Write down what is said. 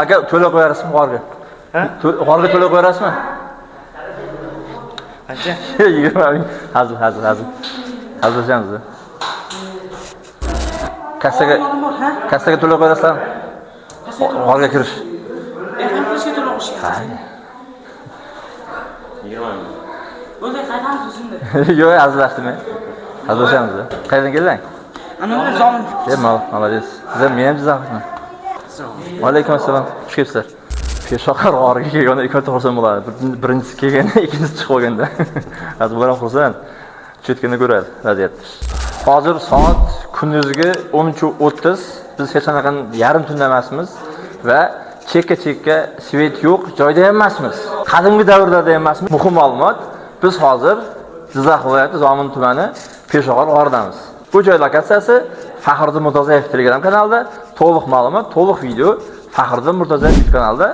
Aka to'la qo'yarsiz g'orga. Ha? G'orga to'la qo'yarasizmi? Qancha? 20 ming. Hazil. Hazilchamiz. Kassaga to'la qo'yasizlar. G'orga kirish. Qanchaga to'la qo'yishyapti? 20 ming. Bo'ldi, qaytamiz o'zimda. Yo'q, hazillashdim. Hazilchamiz. Qayerdan kelding? Ana men zomin. Молодец. Sizlar men ham Jizzaxman. Alaykum assalom. Xush kelibsizlar. Peshqadar g'origa kelganda ikki marta xursand bo'ladi. Birinchisi kelganda, ikkinchisi chiqib olganda. Hozir bu ham xursand. Chetganda ko'radi vaziyatni. Hozir soat kunduzgi 13:30. Biz hech qanaqa yarim tunda emasmiz va chekka svet yo'q, joyda ham emasmiz. Qadimgi davrlarda ham emasmiz. Muhim ma'lumot. Biz hozir Jizzax viloyati Zomin tumani Peshqadar g'oridamiz. Bu joy lokatsiyasi Faxriddin Murtazoyev Telegram kanalida, to'liq ma'lumot, to'liq video Faxriddin Murtazoyev kanalida.